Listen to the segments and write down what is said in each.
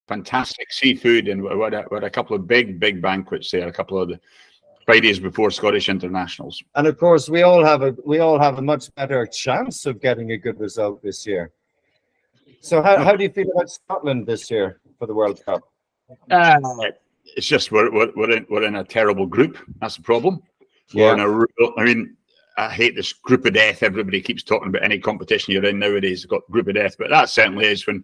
fantastic seafood, and we had a couple of big banquets there, a couple of the Fridays before Scottish internationals. And of course, we all have a much better chance of getting a good result this year. So how do you feel about Scotland this year for the World Cup? It's just we're in a terrible group. That's the problem. Yeah. I hate this group of death. Everybody keeps talking about any competition you're in nowadays. You've got group of death, but that certainly is when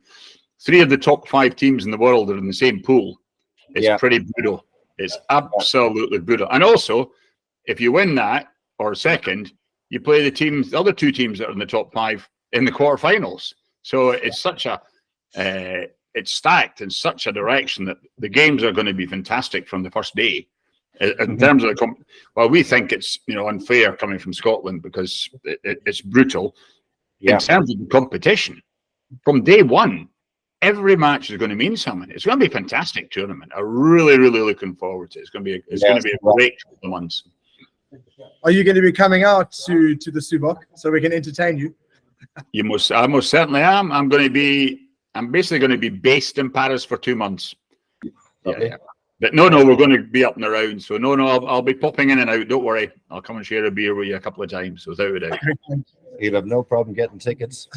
3 of the top 5 teams in the world are in the same pool. It's pretty brutal. It's absolutely brutal. And also, if you win that or second, you play the other 2 teams that are in the top 5 in the quarterfinals. So it's such a it's stacked in such a direction that the games are going to be fantastic from the first day. In terms of we think it's unfair coming from Scotland because it's brutal. In terms of the competition, from day one, every match is going to mean something. It's going to be a fantastic tournament. I'm really looking forward to it. It's going to be a great couple of months. Are you going to be coming out to the Sous bock so we can entertain you? I most certainly am. I'm basically going to be based in Paris for 2 months. Yeah. But no, we're going to be up and around. So no, I'll be popping in and out. Don't worry. I'll come and share a beer with you a couple of times, without a doubt. You'll have no problem getting tickets.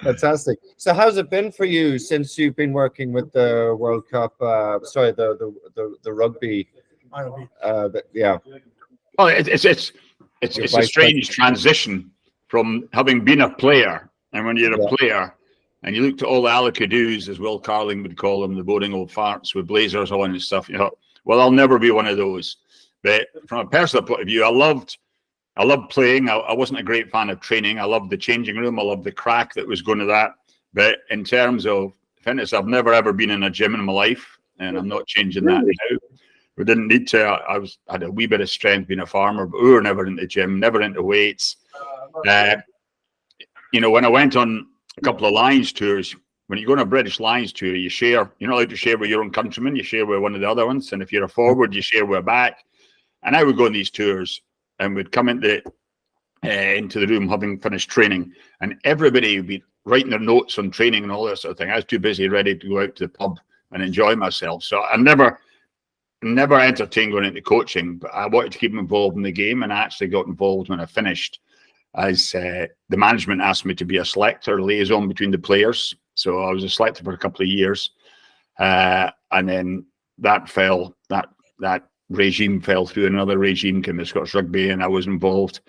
Fantastic. So how's it been for you since you've been working with the World Cup? The rugby. Yeah. Well, it's a strange transition from having been a player, and when you're a player. And you looked at all the alaka-doos, as Will Carling would call them, the boring old farts with blazers on and stuff. Well, I'll never be one of those. But from a personal point of view, I loved playing. I wasn't a great fan of training. I loved the changing room. I loved the crack that was going to that. But in terms of fitness, I've never ever been in a gym in my life, and I'm not changing that now. We didn't need to. I had a wee bit of strength being a farmer, but we were never in the gym, never into weights. When I went on a couple of Lions tours, when you go on a British Lions tour, you share. You're not allowed to share with your own countrymen. You share with one of the other ones, and if you're a forward, you share with a back. And I would go on these tours, and we'd come into the room having finished training, and everybody would be writing their notes on training and all that sort of thing. I was too busy, ready to go out to the pub and enjoy myself. So I never entertained going into coaching, but I wanted to keep involved in the game, and I actually got involved when I finished. As the management asked me to be a selector, liaison between the players. So I was a selector for a couple of years. And then that regime fell through. Another regime came to Scottish Rugby, and I was involved.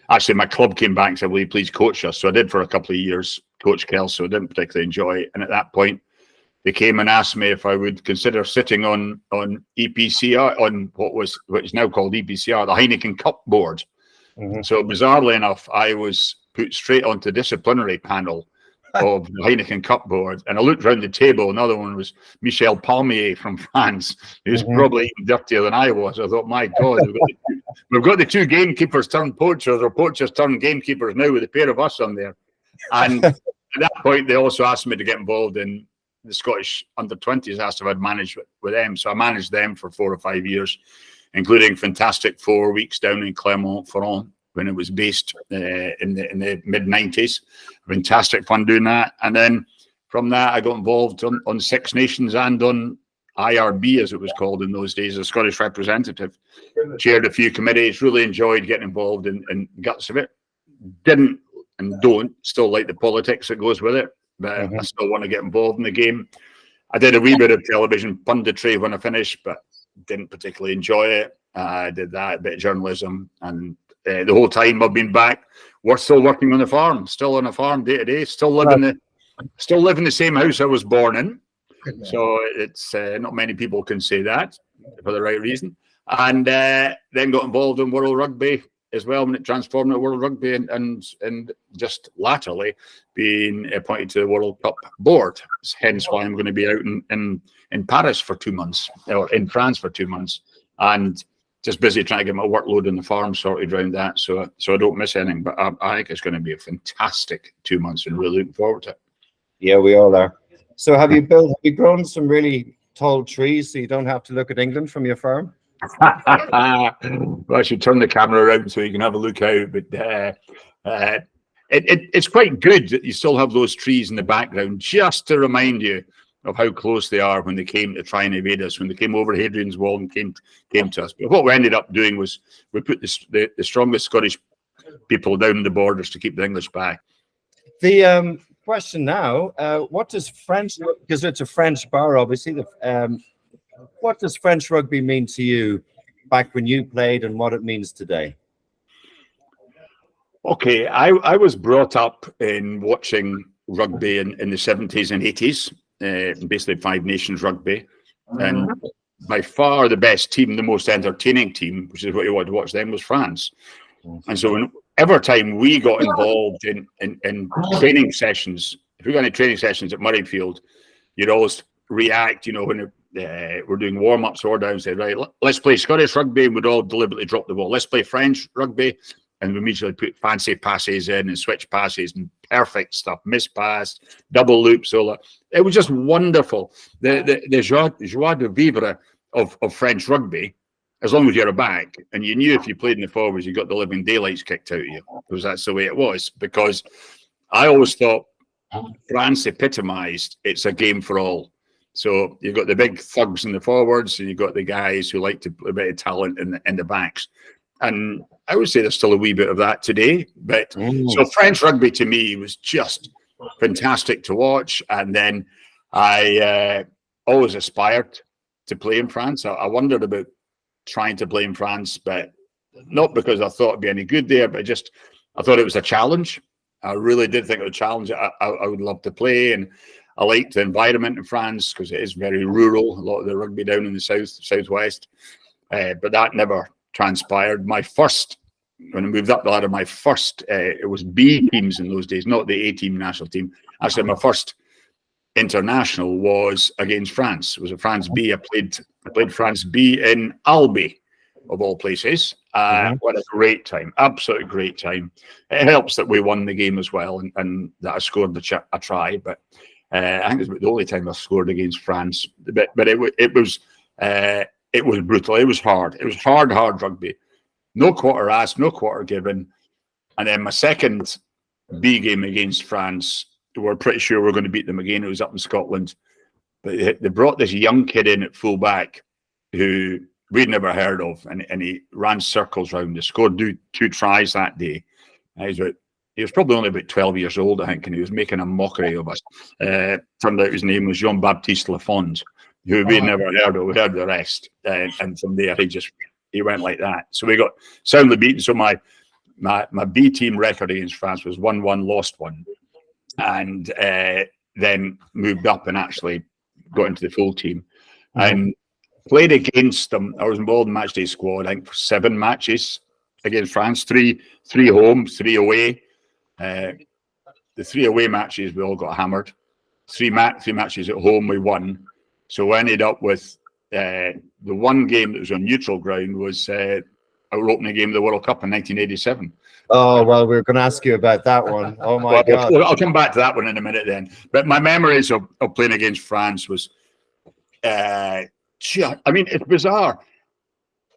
Actually, my club came back and said, will you please coach us? So I did for a couple of years, coach Kelso. I didn't particularly enjoy it. And at that point, they came and asked me if I would consider sitting on EPCR, on what is now called EPCR, the Heineken Cup board. So bizarrely enough, I was put straight onto the disciplinary panel of the Heineken Cup board, and I looked around the table. Another one was Michel Palmier from France. He was probably even dirtier than I was. I thought, my God, we've got the 2 gamekeepers turned poachers, or poachers turned gamekeepers now, with a pair of us on there. And at that point, they also asked me to get involved in the Scottish under-20s. Asked if I'd managed with them, so I managed them for 4 or 5 years, including fantastic 4 weeks down in Clermont-Ferrand when it was based in the mid-90s. Fantastic fun doing that. And then from that, I got involved on Six Nations and on IRB, as it was called in those days, a Scottish representative. Chaired a few committees, really enjoyed getting involved in guts of it. Didn't and don't still like the politics that goes with it, but I still want to get involved in the game. I did a wee bit of television punditry when I finished, but didn't particularly enjoy it. I did that, a bit of journalism, and the whole time I've been back, we're still working on the farm, still on a farm day to day, still live in the same house I was born in. So it's not many people can say that for the right reason. And then got involved in World Rugby as well when it transformed to World Rugby, and just latterly being appointed to the World Cup board. Hence why I'm going to be out in Paris for 2 months, or in France for 2 months, and just busy trying to get my workload on the farm sorted around that, so I don't miss anything. But I think it's going to be a fantastic 2 months, and really looking forward to it. Yeah, we all are. So have you grown some really tall trees so you don't have to look at England from your farm? Well, I should turn the camera around so you can have a look out. But it's quite good that you still have those trees in the background just to remind you of how close they are when they came to try and invade us, when they came over Hadrian's Wall and came to us. But what we ended up doing was we put the strongest Scottish people down the borders to keep the English back. The question now, what does French, because it's a French bar, obviously, what does French rugby mean to you back when you played and what it means today? Okay, I was brought up in watching rugby in the 70s and 80s, basically Five Nations rugby. And by far the best team, the most entertaining team, which is what you want to watch then, was France. And so every time we got involved in training sessions, if we got any training sessions at Murrayfield, you'd always react, when we're doing warm-ups or down, say, right, let's play Scottish rugby, and we'd all deliberately drop the ball. Let's play French rugby, and we immediately put fancy passes in and switch passes and perfect stuff, miss pass, double loops, all that. It was just wonderful. The joie de vivre of French rugby, as long as you're a back, and you knew if you played in the forwards, you got the living daylights kicked out of you, because that's the way it was. Because I always thought France epitomised it's a game for all. So you've got the big thugs in the forwards, and you've got the guys who like to play a bit of talent in the backs. And I would say there's still a wee bit of that today. But so French rugby to me was just fantastic to watch. And then I always aspired to play in France. I wondered about trying to play in France, but not because I thought it'd be any good there, but just I thought it was a challenge. I really did think it was a challenge. I would love to play, and I liked the environment in France because it is very rural. A lot of the rugby down in the southwest, but that never transpired. My first, when I moved up the ladder, my first it was B teams in those days, not the A team national team. Actually, my first international was against France. It was a France B. I played France B in Albi, of all places. What a great time, absolutely great time. It helps that we won the game as well, and that I scored a try. But I think it was the only time I scored against France. But it was brutal. It was hard. It was hard rugby. No quarter asked, no quarter given. And then my second B game against France, we were pretty sure we were going to beat them again. It was up in Scotland. But they brought this young kid in at full back who we'd never heard of, and he ran circles around. He scored two tries that day. He was probably only about 12 years old, I think, and he was making a mockery of us. Turned out his name was Jean-Baptiste Lafond, who we'd never heard of. We heard the rest. And from there, he went like that. So we got soundly beaten. So my B team record against France was 1-1, lost 1. And then moved up and actually got into the full team. And played against them. I was involved in match day squad, I think, for 7 matches against France, three home, 3 away. The 3 away matches, we all got hammered. 3 matches at home, we won. So we ended up with the one game that was on neutral ground was our opening game of the World Cup in 1987. Oh, well, we were going to ask you about that one. Oh, my God. I'll come back to that one in a minute then. But my memories of playing against France was, it's bizarre.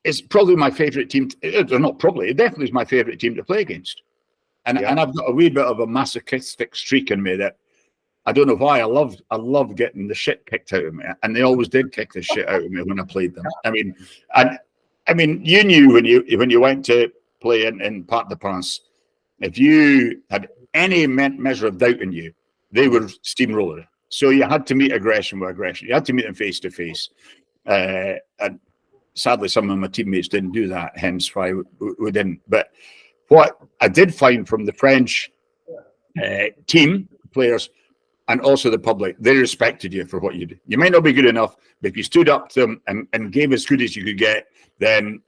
It's probably my favourite team. Not probably. It definitely is my favourite team to play against. And I've got a wee bit of a masochistic streak in me that I don't know why. I love getting the shit kicked out of me, and they always did kick the shit out of me when I played them. You knew when you went to play in Parc des Princes, if you had any measure of doubt in you, they were steamroller. So you had to meet aggression with aggression. You had to meet them face to face. And sadly, some of my teammates didn't do that, hence why we didn't. But what I did find from the French team players and also the public, they respected you for what you did. You might not be good enough, but if you stood up to them and gave as good as you could get, then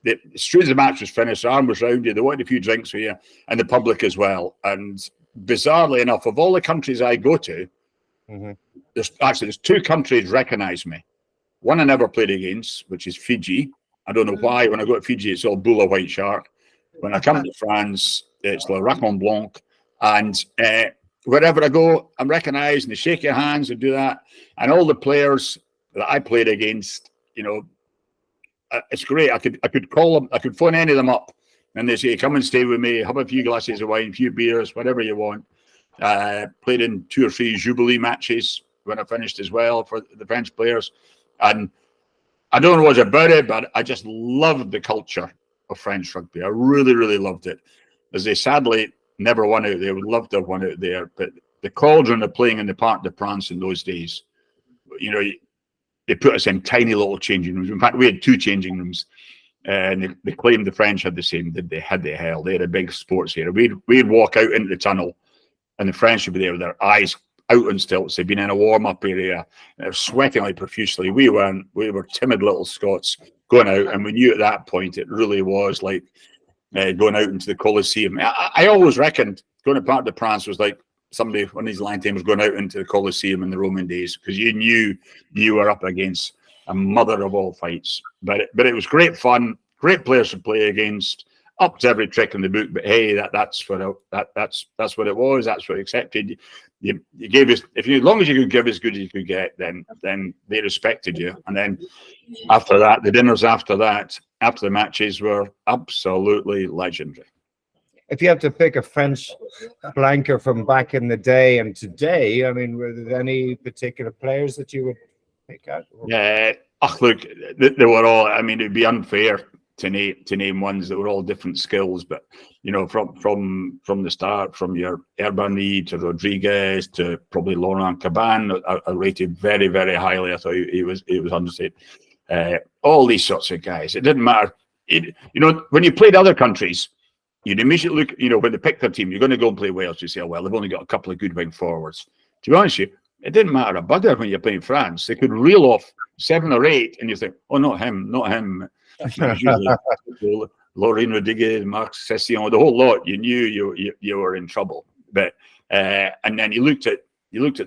as soon as the match was finished, the arm was round you, they wanted a few drinks for you, and the public as well. And bizarrely enough, of all the countries I go to, there's 2 countries recognise me. One I never played against, which is Fiji. I don't know why. When I go to Fiji, it's all bull of white shark. When I come to France, it's le rugby blanc. And wherever I go, I'm recognised, and they shake your hands and do that. And all the players that I played against, it's great. I could call them, I could phone any of them up And they say, come and stay with me, have a few glasses of wine, a few beers, whatever you want. Played in 2 or 3 Jubilee matches when I finished as well for the French players. And I don't know what about it, but I just loved the culture of French rugby. I really, really loved it. As they sadly never won out there, would love to have won out there. But the cauldron of playing in the Parc de France in those days, you know, they put us in tiny little changing rooms. In fact, we had 2 changing rooms. And they claimed the French had the same. They had the hell. They had a big sports area. We'd walk out into the tunnel, and the French would be there with their eyes out on stilts. They'd been in a warm-up area. They're sweating like profusely. We weren't. We were timid little Scots going out, and we knew at that point it really was like going out into the Colosseum. I always reckoned going to Parc de France was like somebody, one of these line teams, going out into the Colosseum in the Roman days, because you knew you were up against a mother of all fights. But it was great fun, great players to play against, up to every trick in the book. But hey, that's what it was. That's what accepted. You gave us, as long as you could give as good as you could get, then they respected you. And then after that, the dinners after the matches were absolutely legendary. If you have to pick a French flanker from back in the day and today, I mean, were there any particular players that you would pick out? Yeah. Look, they were all. I mean, it'd be unfair to name ones that were all different skills, but you know, from the start, from your Herbani to Rodriguez to probably Laurent Caban, I rated very, very highly. I thought he was understated. All these sorts of guys. It didn't matter. You know, when you played other countries, you'd immediately look. You know, when they picked their team, you're going to go and play Wales. You say, oh well, they've only got a couple of good wing forwards. To be honest with you, it didn't matter a bugger when you're playing France. They could reel off 7 or 8, and you think, oh, not him. Laurent Rodriguez, Marc Session, the whole lot. You knew you were in trouble. But and then you looked at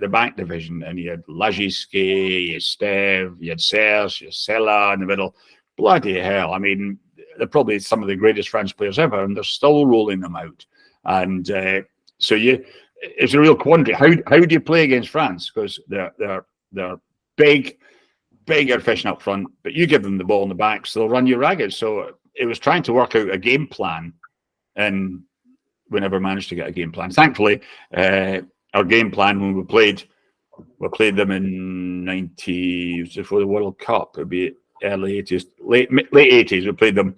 the back division, and you had Lagisquet, you had Steve, you had Serge, you had Sella in the middle. Bloody hell! I mean, they're probably some of the greatest French players ever, and they're still rolling them out. And so it's a real quandary. How do you play against France? Because they're big are fishing up front, but you give them the ball in the back, so they'll run you ragged. So it was trying to work out a game plan, and we never managed to get a game plan. Thankfully, our game plan when we played them in 90s before the World Cup. It'd be early 80s, late 80s. We played them,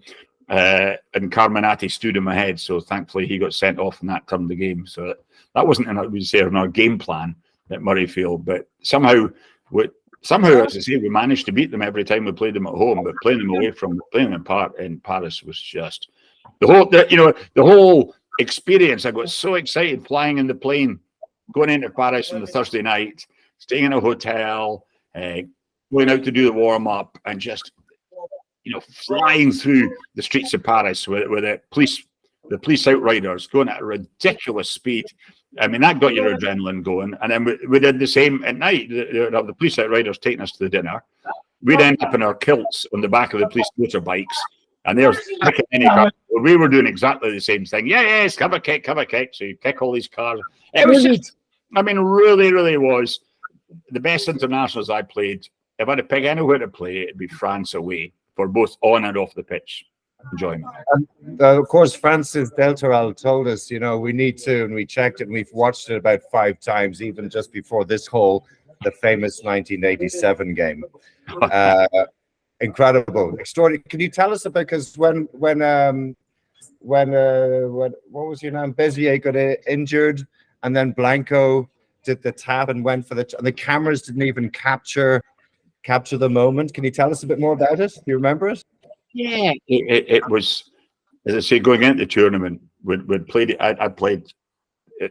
and Carminati stood in my head. So thankfully, he got sent off in that turn of the game. So that wasn't in our game plan at Murrayfield, but somehow, as I say, we managed to beat them every time we played them at home. But playing them away from playing them in Paris was just the whole experience. I got so excited flying in the plane, going into Paris on the Thursday night, staying in a hotel, going out to do the warm up, and just flying through the streets of Paris with the police outriders going at a ridiculous speed. I mean, that got your adrenaline going. And then we did the same at night. The police outriders taking us to the dinner. We'd end up in our kilts on the back of the police motorbikes, and they're kicking any car. We were doing exactly the same thing. Yes, have a kick. So you kick all these cars. It was just, I mean, really, really was the best internationals I played. If I had to pick anywhere to play, it'd be France away for both on and off the pitch. Enjoyment. Of course, Francis Deltoral told us, we need to, and we checked it, and we've watched it about 5 times, even just before this hole, the famous 1987 game. Incredible, extraordinary. Can you tell us about, because when what was your name? Bezier got injured, and then Blanco did the tap and went for and the cameras didn't even capture the moment. Can you tell us a bit more about it? Do you remember it? Yeah, it was, as I say, going into the tournament, we'd played. I played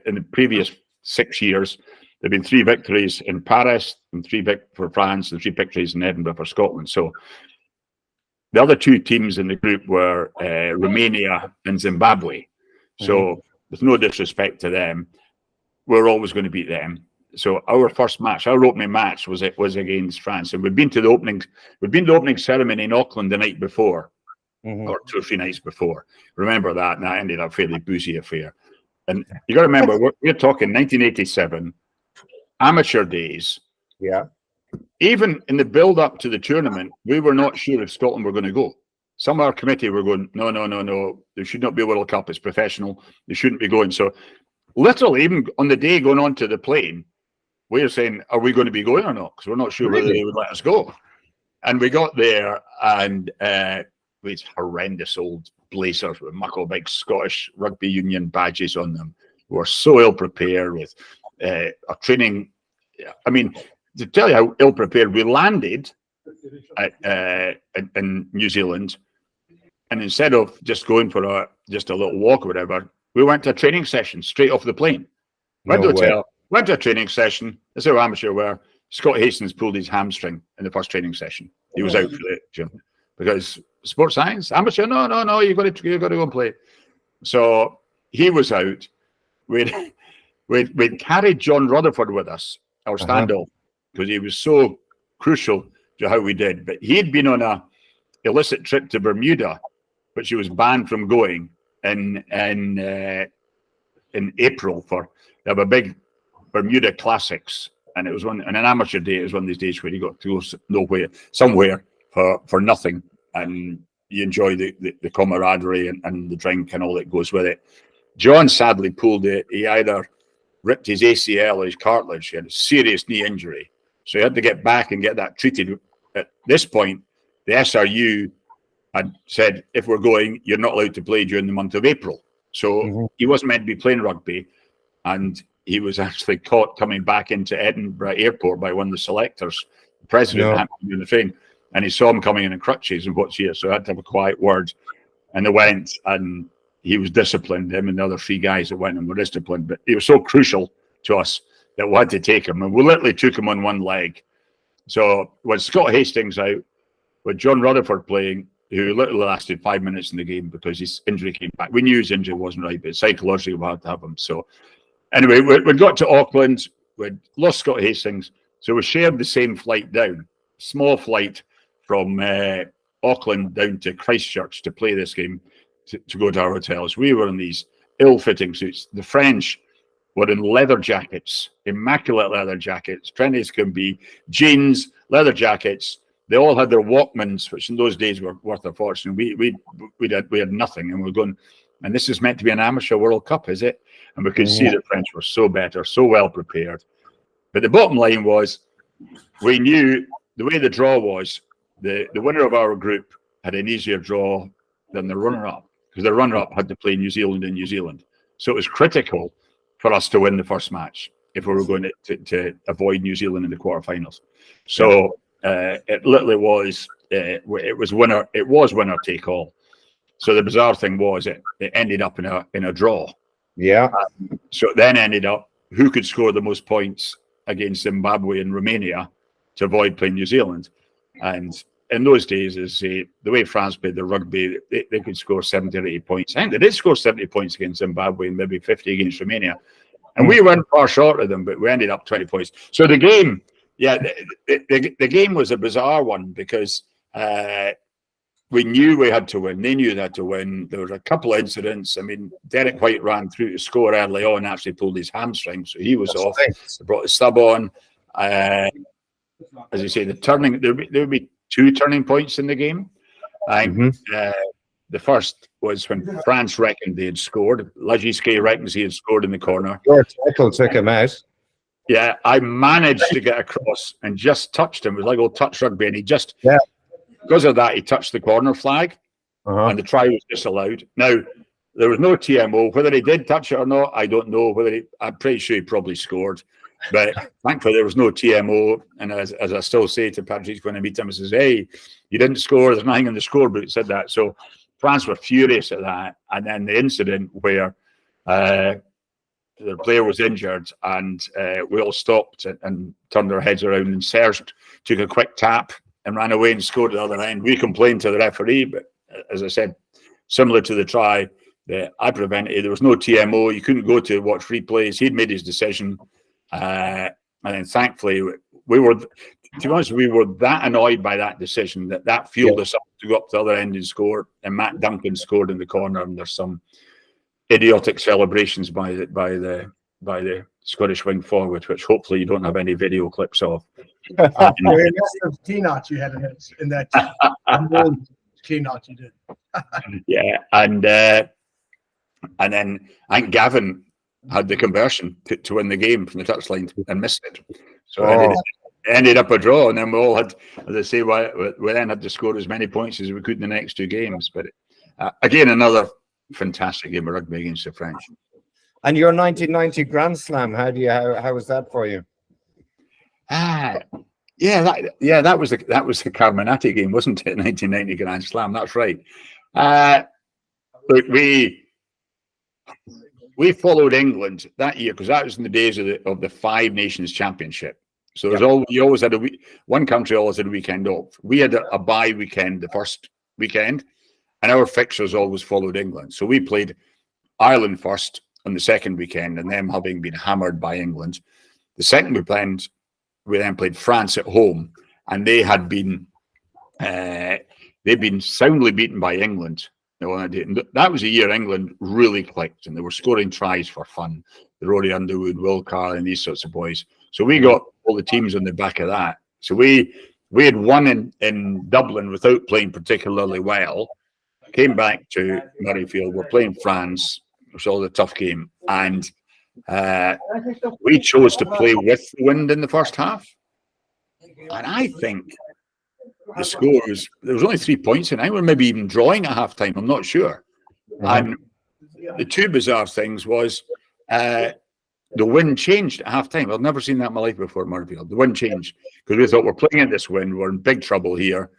in the previous 6 years. There'd been 3 victories in Paris, and 3 for France, and 3 victories in Edinburgh for Scotland. So the other 2 teams in the group were Romania and Zimbabwe. So with no disrespect to them, we're always going to beat them. So our first match, our opening match, was against France, and we'd been to the opening ceremony in Auckland the night before, or 2 or 3 nights before. Remember that, and that ended up a fairly boozy affair. And you got to remember, we're talking 1987, amateur days. Yeah. Even in the build-up to the tournament, we were not sure if Scotland were going to go. some of our committee were going, no, there should not be a World Cup. It's professional. They shouldn't be going. So literally, even on the day going on to the plane, we were saying, are we going to be going or not? Because we're not sure whether they would let us go. And we got there, and we had horrendous old blazers with muckle big Scottish Rugby Union badges on them. We were so ill-prepared with our training. I mean, to tell you how ill-prepared, we landed in New Zealand, and instead of just going for just a little walk or whatever, we went to a training session straight off the plane. Went to the hotel, went to a training session. That's how amateur we were. Scott Hastings pulled his hamstring in the first training session. He was out for it, Jim, because sports science, amateur, no, you got to go and play. So he was out. We'd carried John Rutherford with us, our standoff, because he was so crucial to how we did. But he had been on a illicit trip to Bermuda, which he was banned from going in April for. They have a big Bermuda Classics, and it was on an amateur day. It was one of these days where you got to go somewhere for nothing, and you enjoy the camaraderie and the drink and all that goes with it. John sadly pulled it. He either ripped his ACL or his cartilage. He had a serious knee injury, so he had to get back and get that treated. At this point, the SRU had said, if we're going, you're not allowed to play during the month of April. So he wasn't meant to be playing rugby, and he was actually caught coming back into Edinburgh Airport by one of the selectors. The president happened to be on the train, and he saw him coming in crutches and what's here, so I had to have a quiet word. And they went, and he was disciplined. Him and the other 3 guys that went and were disciplined, but he was so crucial to us that we had to take him, and we literally took him on one leg. So when Scott Hastings out, with John Rutherford playing, who literally lasted 5 minutes in the game because his injury came back. We knew his injury wasn't right, but psychologically we had to have him. So anyway, we got to Auckland, we'd lost Scott Hastings, so we shared the same flight down, small flight from Auckland down to Christchurch to play this game, to go to our hotels. We were in these ill-fitting suits. The French were in leather jackets, immaculate leather jackets, trendy as can be, jeans, leather jackets. They all had their Walkmans, which in those days were worth a fortune. We had nothing, and we're going, and this is meant to be an amateur World Cup, is it? And we could see the French were so better, so well prepared. But the bottom line was, we knew the way the draw was, the winner of our group had an easier draw than the runner-up, because the runner-up had to play New Zealand in New Zealand. So it was critical for us to win the first match if we were going to avoid New Zealand in the quarterfinals. So it literally was it was winner take all. So the bizarre thing was it ended up in a draw. Yeah. So it then ended up who could score the most points against Zimbabwe and Romania to avoid playing New Zealand. And in those days, the way France played the rugby, they could score 70 or 80 points. I think they did score 70 points against Zimbabwe and maybe 50 against Romania. And we weren't far short of them, but we ended up 20 points. So the game, the game was a bizarre one because we knew we had to win. They knew they had to win. There were a couple of incidents. I mean, Derek White ran through to score early on, actually pulled his hamstring, so he was off. Nice. They brought the sub on. As you say, there would be 2 turning points in the game. The first was when France reckoned they had scored. Lagiske reckons he had scored in the corner. George Michael took him out. Yeah, I managed to get across and just touched him. It was like old touch rugby, and he just, because of that, he touched the corner flag, and the try was disallowed. Now, there was no TMO. Whether he did touch it or not, I don't know. I'm pretty sure he probably scored. But thankfully, there was no TMO. And as I still say to Patrick when I meet him, he says, hey, you didn't score. There's nothing in the scorebook. He said that. So France were furious at that. And then the incident where the player was injured and we all stopped and turned our heads around, and Serge took a quick tap and ran away and scored at the other end. We complained to the referee, but as I said, similar to the try that I prevented, there was no TMO. You couldn't go to watch replays. He'd made his decision. And then thankfully, we were that annoyed by that decision that fueled us up to go up to the other end and score. And Matt Duncan scored in the corner, and there's some idiotic celebrations by the Scottish wing forward, which hopefully you don't have any video clips of. Massive T-notch you had in that. Clean out, you did. Yeah, and then I think Gavin had the conversion to win the game from the touchline and missed it. So it ended up a draw, and then we all had, as I say, we then had to score as many points as we could in the next two games. But again, another fantastic game of rugby against the French. And your 1990 Grand Slam, how was that for you? That was the Carminati game, wasn't it? 1990 Grand Slam. That's right. Look, we followed England that year because that was in the days of the Five Nations Championship. So you always had one country always had a weekend off. We had a bye weekend the first weekend, and our fixtures always followed England. So we played Ireland first on the second weekend, and them having been hammered by England. The second we then played France at home, and they had been they'd been soundly beaten by England. That was a year England really clicked, and they were scoring tries for fun. The Rory Underwood, Will Carr, and these sorts of boys. So we got all the teams on the back of that. So we had won in Dublin without playing particularly well. Came back to Murrayfield. We're playing France. It was all a tough game, and we chose to play with the wind in the first half. And I think the score there was only 3 points, and I think we were maybe even drawing at half time. I'm not sure. And the two bizarre things was the wind changed at half time. I've never seen that in my life before at Murrayfield. The wind changed because we thought we're playing in this wind, we're in big trouble here.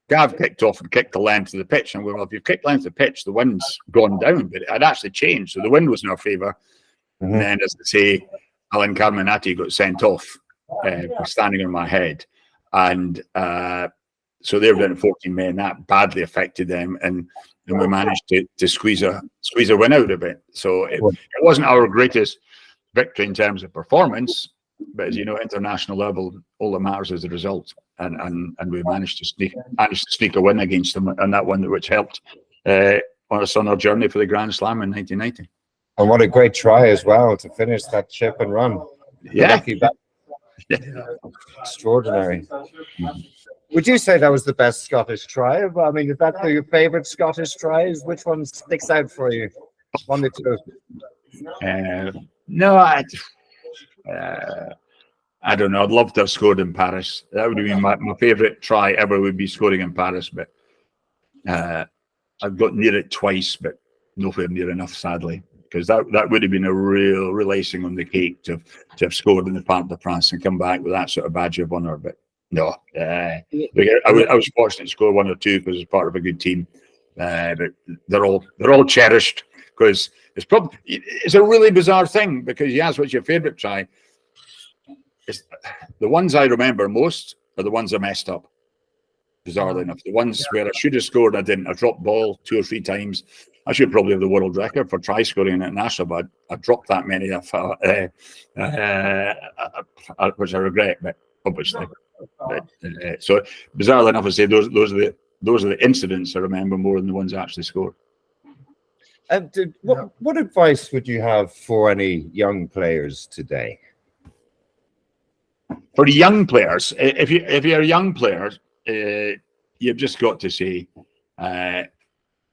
Gav kicked off and kicked the length of the pitch, and we were, well, if you've kicked the length of the pitch, the wind's gone down, but it had actually changed, so the wind was in our favour. And then, as I say, Alan Carminati got sent off for standing on my head, and so they were down to 14 men. That badly affected them, and we managed to squeeze a win out of it. So it wasn't our greatest victory in terms of performance, but as you know, international level, all that matters is the result. And we managed to sneak a win against them, and that one which helped us on our journey for the Grand Slam in 1990. And what a great try as well to finish that chip and run. Yeah. Extraordinary. Would you say that was the best Scottish try? I mean, is that your favourite Scottish tries? Which one sticks out for you? One or two? No, I don't know. I'd love to have scored in Paris. That would have been my favourite try ever, would be scoring in Paris. But I've got near it twice, but nowhere near enough, sadly, because that would have been a real icing on the cake to have scored in the Parc de France and come back with that sort of badge of honour. But no, I was fortunate to score one or two because I was part of a good team. But they're all cherished because it's a really bizarre thing, because you ask what's your favourite try. The ones I remember most are the ones I messed up, bizarrely enough. The ones where I should have scored, I didn't. I dropped ball 2 or 3 times. I should probably have the world record for try scoring in international, but I dropped that many, which I regret, but obviously. So bizarrely enough, I say those are the incidents I remember more than the ones I actually scored. What advice would you have for any young players today? For young players, if you're a young player, you've just got to say,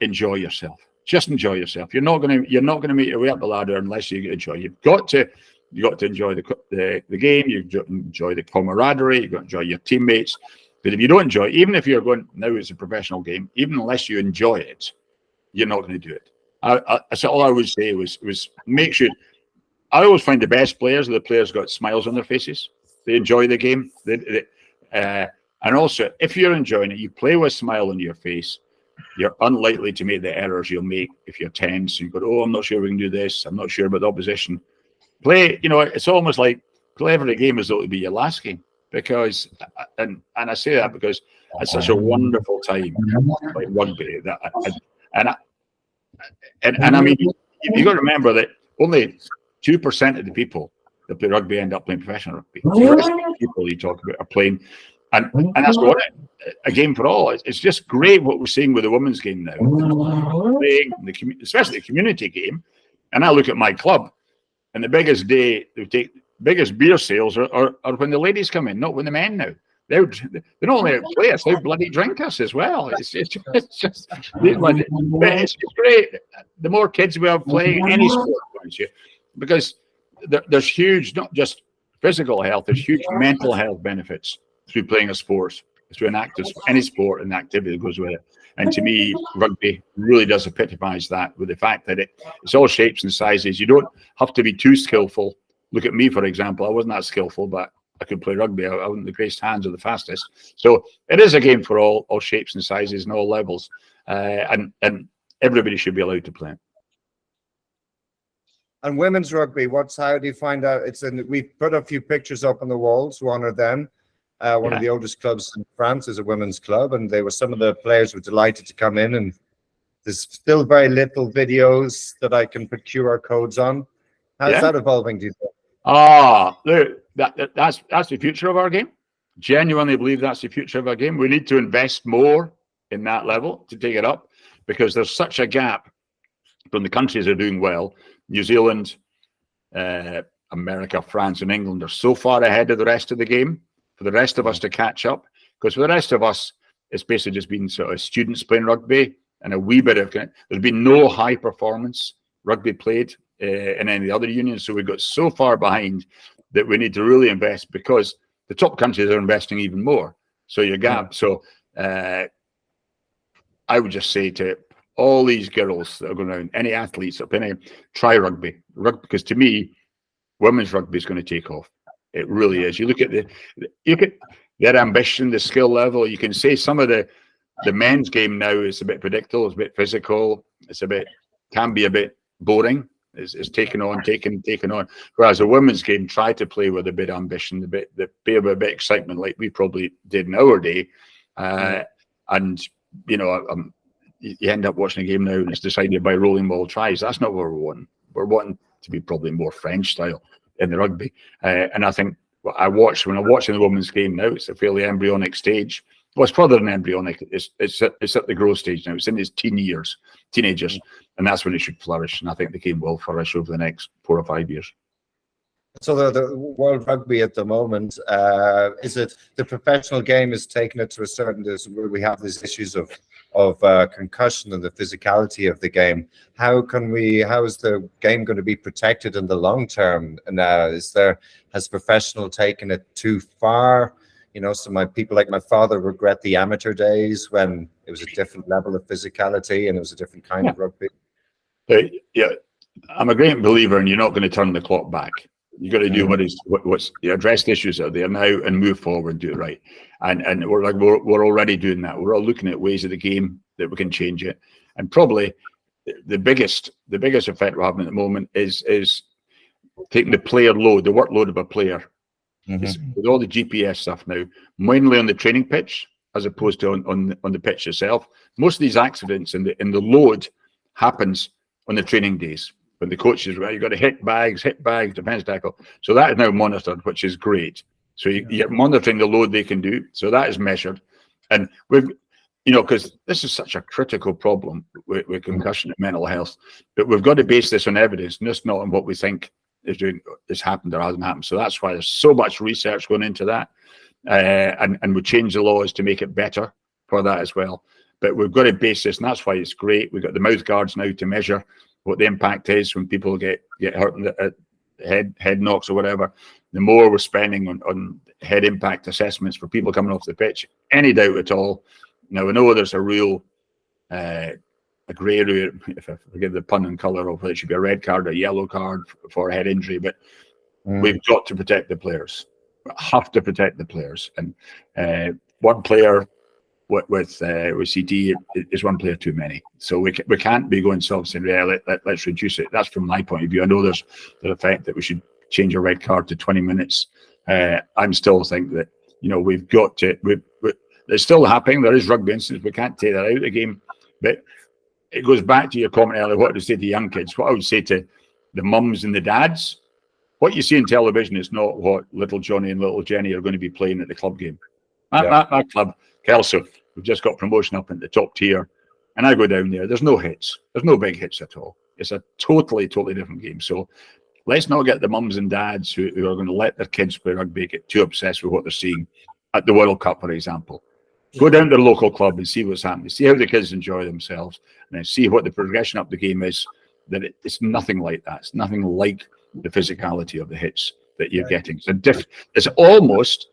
enjoy yourself. Just enjoy yourself. You're not going to make your way up the ladder unless you enjoy. You've got to enjoy the game. You've got to enjoy the camaraderie. You've got to enjoy your teammates. But if you don't enjoy it, even if you're going, now it's a professional game, even unless you enjoy it, you're not going to do it. So all I would say was make sure. I always find the best players are the players got smiles on their faces. They enjoy the game. And also, if you're enjoying it, you play with a smile on your face. You're unlikely to make the errors you'll make if you're tense. You go, oh, I'm not sure we can do this. I'm not sure about the opposition. Play, it's almost like play every game as though it would be your last game. Because, and I say that because it's such a wonderful time, like rugby. And I mean, you've got to remember that only 2% of the people that play rugby end up playing professional rugby. The rest of the people you talk about are playing, and that's what a game for all. It's just great what we're seeing with the women's game now, playing especially the community game. And I look at my club, and the biggest day biggest beer sales are when the ladies come in, not when the men now. they not only outplay us, they bloody drink us as well. It's just but it's great. The more kids we have playing any sport, because there's huge, not just physical health, there's huge mental health benefits through playing a sport, through an active, any sport and the activity that goes with it. And to me, rugby really does epitomise that, with the fact that it's all shapes and sizes. You don't have to be too skillful. Look at me, for example. I wasn't that skillful, but I could play rugby. I wasn't the greatest hands or the fastest. So it is a game for all shapes and sizes and all levels. And everybody should be allowed to play. And women's rugby, how do you find out? We've put a few pictures up on the walls to honour them. One of the oldest clubs in France is a women's club, and some of the players were delighted to come in, and there's still very little videos that I can put QR codes on. How's that evolving, do you think? That's the future of our game. Genuinely believe that's the future of our game. We need to invest more in that level to take it up, because there's such a gap from the countries that are doing well. New Zealand, America, France, and England are so far ahead of the rest of the game. For the rest of us to catch up, because for the rest of us, it's basically just been sort of students playing rugby and a wee bit of. There's been no high performance rugby played in any of the other unions, so we've got so far behind that we need to really invest, because the top countries are investing even more. So your gap. So I would just say to all these girls that are going around, any athletes up in try rugby, because to me, women's rugby is going to take off. It really is. You look at their ambition, the skill level. You can say some of the men's game now is a bit predictable, it's a bit physical, can be a bit boring. It's taken on. Whereas a women's game, try to play with a bit of ambition, a bit excitement, like we probably did in our day. And you end up watching a game now and it's decided by rolling ball tries. That's not what we're wanting. We're wanting to be probably more French style in the rugby, and I think when I'm watching the women's game now, it's a fairly embryonic stage. Well, it's further than embryonic. It's at the growth stage now. It's in its teenagers, and that's when it should flourish. And I think the game will flourish over the next 4 or 5 years. So the World Rugby at the moment, is it the professional game is taking it to a certain, where we have these issues of concussion and the physicality of the game. How is the game going to be protected in the long term? And has professional taken it too far? So people like my father regret the amateur days when it was a different level of physicality and it was a different kind of rugby. I'm a great believer, and you're not going to turn the clock back. You got to do what's address the issues that are there now and move forward and do it right. And we're already doing that. We're all looking at ways of the game that we can change it. And probably the biggest effect we're having at the moment is taking the player load, the workload of a player. With all the GPS stuff now, mainly on the training pitch as opposed to on the pitch itself. Most of these accidents and the load happens on the training days. When the coaches, you've got to hit bags, defense tackle. So that is now monitored, which is great. So you're monitoring the load they can do. So that is measured. And we've, because this is such a critical problem with concussion and mental health, but we've got to base this on evidence, just not on what we think is happened or hasn't happened. So that's why there's so much research going into that. And we change the laws to make it better for that as well. But we've got to base this, and that's why it's great. We've got the mouth guards now to measure what the impact is when people get hurt in the head knocks or whatever. The more we're spending on head impact assessments for people coming off the pitch, any doubt at all. Now, we know there's a real a grey area, if I forgive the pun and colour, of whether it should be a red card or a yellow card for a head injury, but we've got to protect the players. We have to protect the players. And one player with CT is one player too many. So we can't be going soft and saying, let's reduce it. That's from my point of view. I know there's the fact that we should change a red card to 20 minutes. I'm still think that, we've got to, it's still happening. There is rugby incidents. We can't take that out of the game. But it goes back to your comment earlier, what to say to young kids. What I would say to the mums and the dads, what you see in television is not what little Johnny and little Jenny are going to be playing at the club game. My club, Kelso, we've just got promotion up into the top tier, and I go down there. There's no hits. There's no big hits at all. It's a totally different game. So let's not get the mums and dads who are going to let their kids play rugby get too obsessed with what they're seeing. at the World Cup, for example. Go down to the local club and see what's happening. See how the kids enjoy themselves, and then see what the progression up the game is. That it's nothing like that. It's nothing like the physicality of the hits that you're getting. So there's almost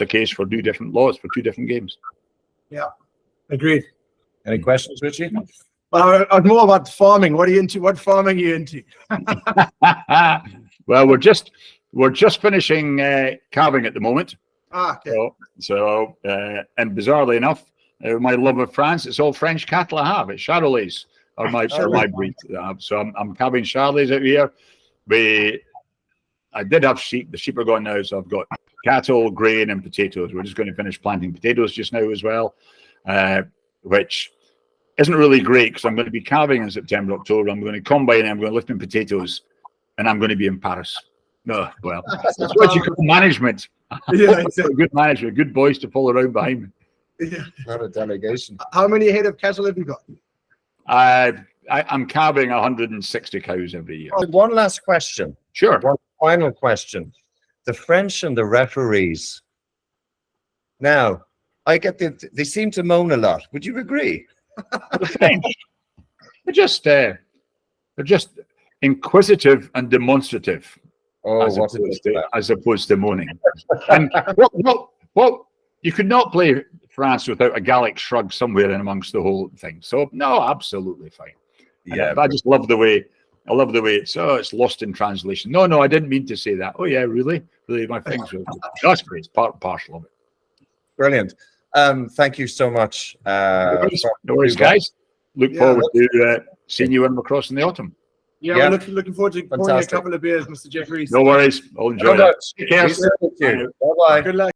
a case for two different laws for two different games. Yeah, agreed. Any questions, Richie? More about farming. What are you into? What farming are you into? Well, we're just finishing calving at the moment. Okay. So and bizarrely enough, my love of France, it's all French cattle I have. It's Charolais are my breed. So I'm calving Charolais out here. I did have sheep. The sheep are gone now, so I've got cattle, grain, and potatoes. We're just going to finish planting potatoes just now as well, which isn't really great because I'm going to be calving in September, October. I'm going to combine, I'm going to lift in potatoes, and I'm going to be in Paris. No, well, that's what you call management. Yeah, exactly. Good management, good boys to pull around behind me. Yeah. Not a delegation. How many head of cattle have you got? I'm calving 160 cows every year. One last question. Sure. One final question. The French and the referees. Now, I get they seem to moan a lot. Would you agree? The French, they're just inquisitive and demonstrative, as opposed to moaning. And what you could not play France without a Gallic shrug somewhere in amongst the whole thing. So no, absolutely fine. Yeah, I just love the way. I love the way it's lost in translation. No, I didn't mean to say that. Oh yeah, really? My things are that's great. It's partial of it. Brilliant. Thank you so much. No worries, guys. Look forward to seeing you when we're crossing the autumn. Yeah, we're looking forward to pouring a couple of beers, Mr. Jeffries. No worries. I'll enjoy that. Take care. Bye-bye. Good luck.